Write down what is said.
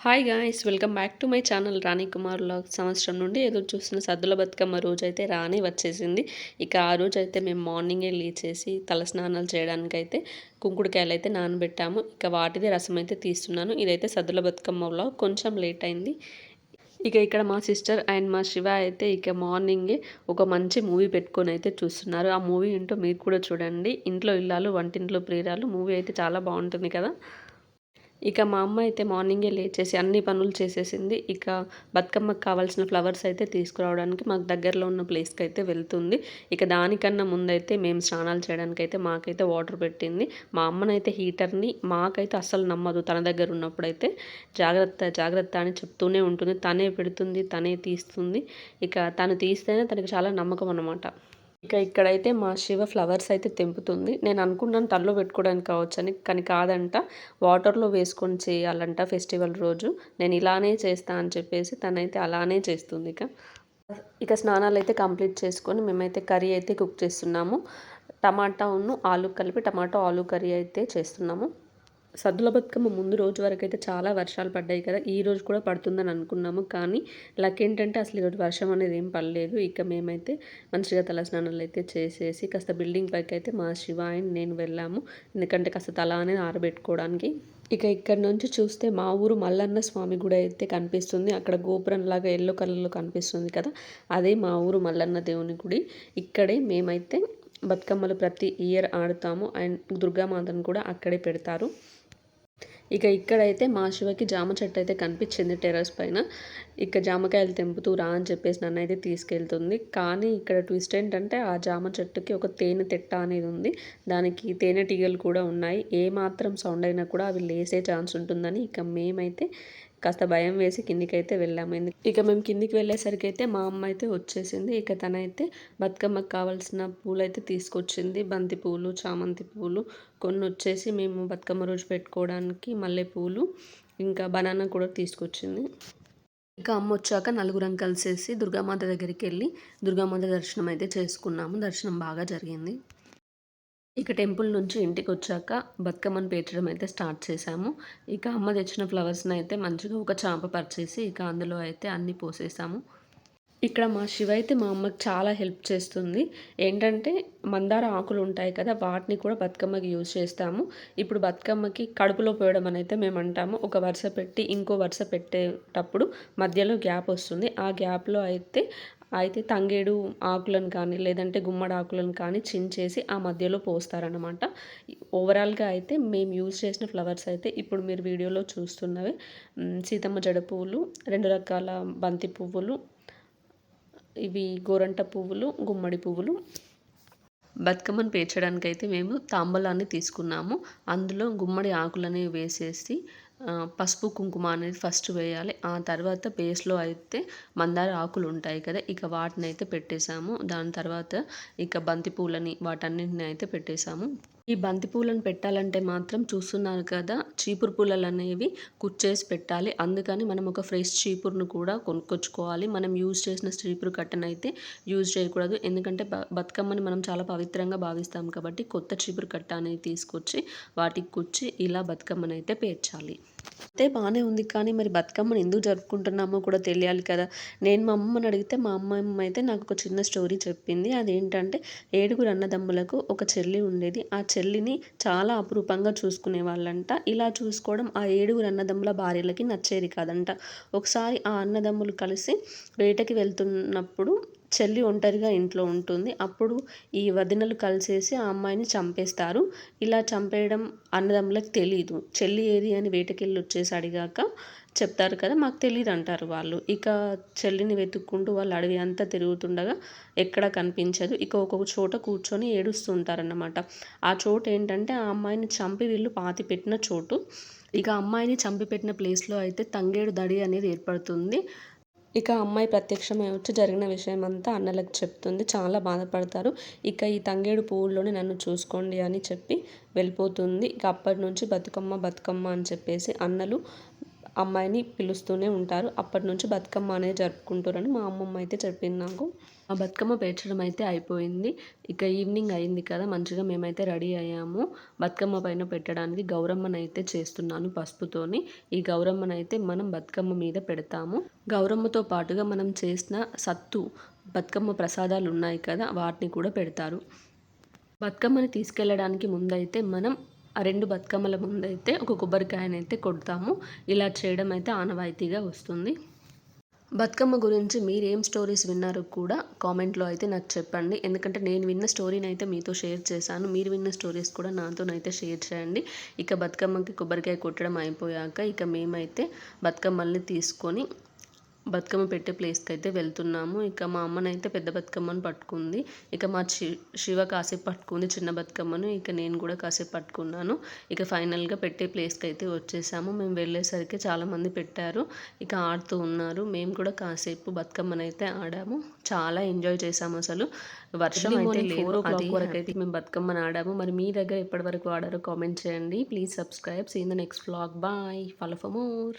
Hi guys, welcome back to my channel Rani Kumar vlogs. సంవత్సరం నుండి ఎదురు చూస్తున్న సద్దుల బతుకమ్మ రోజైతే రానే వచ్చేసింది. ఇక ఆ రోజైతే మేము మార్నింగే లేచేసి తలస్నానాలు చేయడానికైతే కుంకుడుకాయలైతే నానబెట్టాము. ఇక వాటిదే రసం అయితే తీస్తున్నాను. ఇదైతే సద్దుల బతుకమ్మ వ్లాగ్. కొంచెం లేట్ అయింది. ఇక ఇక్కడ మా సిస్టర్ అండ్ మా శివ అయితే ఇక మార్నింగే ఒక మంచి మూవీ పెట్టుకొని అయితే చూస్తున్నారు. ఆ మూవీ ఏంటో మీరు కూడా చూడండి. ఇంట్లో ఇల్లాలు వంటింట్లో ప్రియురాలు మూవీ అయితే చాలా బాగుంటుంది కదా. ఇక మా అమ్మ అయితే మార్నింగే లేచేసి అన్ని పనులు చేసేసింది. ఇక బతుకమ్మకి కావాల్సిన ఫ్లవర్స్ అయితే తీసుకురావడానికి మాకు దగ్గరలో ఉన్న ప్లేస్కి అయితే వెళ్తుంది. ఇక దానికన్నా ముందైతే మేము స్నానాలు చేయడానికైతే మాకైతే వాటర్ పెట్టింది. మా అమ్మనైతే హీటర్ని మాకైతే అస్సలు నమ్మదు. తన దగ్గర ఉన్నప్పుడైతే జాగ్రత్త జాగ్రత్త అని చెప్తూనే ఉంటుంది. తనే పెడుతుంది, తనే తీస్తుంది. ఇక తను తీస్తేనే తనకి చాలా నమ్మకం అన్నమాట. ఇక ఇక్కడైతే మా శివ ఫ్లవర్స్ అయితే తెంపుతుంది. నేను అనుకున్నాను తలలో పెట్టుకోవడానికి కావచ్చని, కానీ కాదంట. వాటర్లో వేసుకొని చేయాలంట ఫెస్టివల్ రోజు. నేను ఇలానే చేస్తా అని చెప్పేసి తనైతే అలానే చేస్తుంది. ఇక స్నానాలు అయితే కంప్లీట్ చేసుకొని మేమైతే కర్రీ అయితే కుక్ చేస్తున్నాము. టమాటా ఆలు కలిపి టమాటా ఆలు కర్రీ అయితే చేస్తున్నాము. సద్దుల బతుకమ్మ ముందు రోజు వరకు అయితే చాలా వర్షాలు పడ్డాయి కదా. ఈ రోజు కూడా పడుతుందని అనుకున్నాము, కానీ లక్ ఏంటంటే అసలు ఈరోజు వర్షం అనేది ఏం పడలేదు. ఇక మేమైతే మంచిగా తలస్నానాలు అయితే చేసేసి కాస్త బిల్డింగ్ పైకి అయితే మా శివ అండ్ నేను వెళ్ళాము. ఎందుకంటే కాస్త తల అనేది ఆరబెట్టుకోవడానికి. ఇక ఇక్కడ నుంచి చూస్తే మా ఊరు మల్లన్న స్వామి గుడి అయితే కనిపిస్తుంది. అక్కడ గోపురం లాగా ఎల్లో కలర్లో కనిపిస్తుంది కదా, అదే మా ఊరు మల్లన్న దేవుని గుడి. ఇక్కడే మేమైతే బతుకమ్మలు ప్రతి ఇయర్ ఆడుతాము అండ్ దుర్గామాతను కూడా అక్కడే పెడతారు. ఇక ఇక్కడైతే మా శివకి జామ చెట్టు అయితే కనిపించింది టెర్రస్ పైన. ఇక జామకాయలు తెంపుతూ రా అని చెప్పేసి నన్ను అయితే తీసుకెళ్తుంది. కానీ ఇక్కడ ట్విస్ట్ ఏంటంటే ఆ జామ చెట్టుకి ఒక తేనె తెట్ట అనేది ఉంది. దానికి తేనెటీగలు కూడా ఉన్నాయి. ఏ మాత్రం సౌండ్ అయినా కూడా అవి లేసే ఛాన్స్ ఉంటుందని ఇక మేమైతే కాస్త భయం వేసి కిందికైతే వెళ్ళాము. ఇక మేము కిందికి వెళ్ళేసరికి అయితే మా అమ్మ అయితే వచ్చేసింది. ఇక తనైతే బతుకమ్మకు కావాల్సిన పూలు అయితే తీసుకొచ్చింది. బంతి పూలు, చామంతి పూలు కొన్ని వచ్చేసి మేము బతుకమ్మ రోజు పెట్టుకోవడానికి మల్లెపూలు, ఇంకా బనానా కూడా తీసుకొచ్చింది. ఇక అమ్మ వచ్చాక నలుగురం కలిసేసి దుర్గామాత దగ్గరికి వెళ్ళి దుర్గామాత దర్శనం అయితే చేసుకున్నాము. దర్శనం బాగా జరిగింది. ఇక టెంపుల్ నుంచి ఇంటికి వచ్చాక బతుకమ్మను పేర్చడం అయితే స్టార్ట్ చేశాము. ఇక అమ్మ తెచ్చిన ఫ్లవర్స్ని అయితే మంచిగా ఒక చాంప పరిచేసి ఇక అందులో అయితే అన్నీ పోసేసాము. ఇక్కడ మా శివ అయితే మా అమ్మకి చాలా హెల్ప్ చేస్తుంది. ఏంటంటే మందార ఆకులు ఉంటాయి కదా, వాటిని కూడా బతుకమ్మకి యూజ్ చేస్తాము. ఇప్పుడు బతుకమ్మకి కడుపులో పోయడం అని అయితే మేము అంటాము. ఒక వరుస పెట్టి ఇంకో వరుస పెట్టేటప్పుడు మధ్యలో గ్యాప్ వస్తుంది. ఆ గ్యాప్లో అయితే తంగేడు ఆకులను కానీ లేదంటే గుమ్మడి ఆకులను కానీ చించేసి ఆ మధ్యలో పోస్తారనమాట. ఓవరాల్గా అయితే మేము యూజ్ చేసిన ఫ్లవర్స్ అయితే ఇప్పుడు మీరు వీడియోలో చూస్తున్నవి సీతమ్మ జడ పువ్వులు, 2 రకాల బంతి పువ్వులు, ఇవి గోరంట పువ్వులు, గుమ్మడి పువ్వులు. బతుకమ్మను పేర్చడానికైతే మేము తాంబూలాన్ని తీసుకున్నాము. అందులో గుమ్మడి ఆకులని వేసేసి పసుపు కుంకుమ అనేది ఫస్ట్ వేయాలి. ఆ తర్వాత బేస్లో అయితే మందార ఆకులు ఉంటాయి కదా, ఇక వాటిని అయితే పెట్టేశాము. దాని తర్వాత ఇక బంతి పూలని వాటన్నిటిని అయితే పెట్టేశాము. ఈ బంతి పూలను పెట్టాలంటే మాత్రం చూస్తున్నారు కదా, చీపురు పూలలు అనేవి కుచ్చేసి పెట్టాలి. అందుకని మనం ఒక ఫ్రెష్ చీపురును కూడా కొనుక్కొచ్చుకోవాలి. మనం యూజ్ చేసిన చీపురు కట్టనైతే యూజ్ చేయకూడదు. ఎందుకంటే బతుకమ్మని మనం చాలా పవిత్రంగా భావిస్తాం కాబట్టి కొత్త చీపురు కట్ట అనేది తీసుకొచ్చి వాటికి కుచ్చి ఇలా బతుకమ్మని అయితే పేర్చాలి. అయితే బాగానే ఉంది, కానీ మరి బతుకమ్మని ఎందుకు జరుపుకుంటున్నామో కూడా తెలియాలి కదా. నేను మా అమ్మని అడిగితే మా అమ్మమ్మ అయితే నాకు ఒక చిన్న స్టోరీ చెప్పింది. అదేంటంటే 7 అన్నదమ్ములకు ఒక చెల్లి ఉండేది. ఆ చెల్లిని చాలా అపురూపంగా చూసుకునే వాళ్ళంట. ఇలా చూసుకోవడం ఆ 7 అన్నదమ్ముల భార్యలకి నచ్చేది కాదంట. ఒకసారి ఆ అన్నదమ్ములు కలిసి వేటకి వెళ్తున్నప్పుడు చెల్లి ఒంటరిగా ఇంట్లో ఉంటుంది. అప్పుడు ఈ వదినలు కలిసేసి ఆ అమ్మాయిని చంపేస్తారు. ఇలా చంపేయడం అన్నదమ్ములకు తెలీదు. చెల్లి ఏది అని వేటకెళ్ళి వచ్చేసి అడిగాక చెప్తారు కదా, మాకు తెలియదు అంటారు వాళ్ళు. ఇక చెల్లిని వెతుక్కుంటూ వాళ్ళు అడవి అంతా తిరుగుతుండగా ఎక్కడా కనిపించదు. ఇక ఒక్కొక్క చోట కూర్చొని ఏడుస్తుంటారన్నమాట. ఆ చోటు ఏంటంటే ఆ అమ్మాయిని చంపి వీళ్ళు పాతి పెట్టిన చోటు. ఇక అమ్మాయిని చంపి పెట్టిన ప్లేస్లో అయితే తంగేడు దడి అనేది ఏర్పడుతుంది. ఇక అమ్మాయి ప్రత్యక్షమై వచ్చి జరిగిన విషయం అంతా అన్నలకు చెప్తుంది. చాలా బాధపడతారు. ఇక ఈ తంగేడు పువ్వుల్లోనే నన్ను చూసుకోండి అని చెప్పి వెళ్ళిపోతుంది. ఇక అప్పటి నుంచి బతుకమ్మ బతుకమ్మ అని చెప్పేసి అన్నలు అమ్మాయిని పిలుస్తూనే ఉంటారు. అప్పటి నుంచి బతుకమ్మ అనేది జరుపుకుంటారని మా అమ్మమ్మ అయితే చెప్పింది నాకు. ఆ బతుకమ్మ పేర్చడం అయితే అయిపోయింది. ఇక ఈవినింగ్ అయింది కదా! మంచిగా మేమైతే రెడీ అయ్యాము. బతుకమ్మ పైన పెట్టడానికి గౌరమ్మనైతే చేస్తున్నాను పసుపుతోని. ఈ గౌరమ్మనైతే మనం బతుకమ్మ మీద పెడతాము. గౌరమ్మతో పాటుగా మనం చేసిన సత్తు బతుకమ్మ ప్రసాదాలు ఉన్నాయి కదా! వాటిని కూడా పెడతారు. బతుకమ్మని తీసుకెళ్ళడానికి ముందైతే మనం ఆ 2 బతుకమ్మల ముందైతే ఒక కొబ్బరికాయనైతే కొడతాము. ఇలా చేయడం అయితే ఆనవాయితీగా వస్తుంది. బతుకమ్మ గురించి మీరేం స్టోరీస్ విన్నారో కూడా కామెంట్‌లో అయితే నాకు చెప్పండి. ఎందుకంటే నేను విన్న స్టోరీనైతే మీతో షేర్ చేశాను. మీరు విన్న స్టోరీస్ కూడా నాతోనైతే షేర్ చేయండి. ఇక బతుకమ్మకి కొబ్బరికాయ కొట్టడం అయిపోయాక ఇక మేమైతే బతుకమ్మల్ని తీసుకొని బతుకమ్మ పెట్టే ప్లేస్‌కైతే వెళ్తున్నాము. ఇక మా అమ్మనైతే పెద్ద బతుకమ్మను పట్టుకుంది. ఇక మా శివ కాసేపు పట్టుకుంది చిన్న బతుకమ్మను. ఇక నేను కూడా కాసేపు పట్టుకున్నాను. ఇక ఫైనల్‌గా పెట్టే ప్లేస్‌కైతే వచ్చేసాము. మేము వెళ్ళేసరికి చాలామంది పెట్టారు. ఇక ఆడుతూ ఉన్నారు. మేము కూడా కాసేపు బతుకమ్మనైతే ఆడాము. చాలా ఎంజాయ్ చేసాము అసలు. వర్షం అయితే లేదు. 4:00 వరకైతే మేము బతుకమ్మని ఆడాము. మరి మీ దగ్గర ఎప్పటి వరకు ఆడారో కామెంట్ చేయండి. Please subscribe. See in the next vlog. Bye. Follow for more.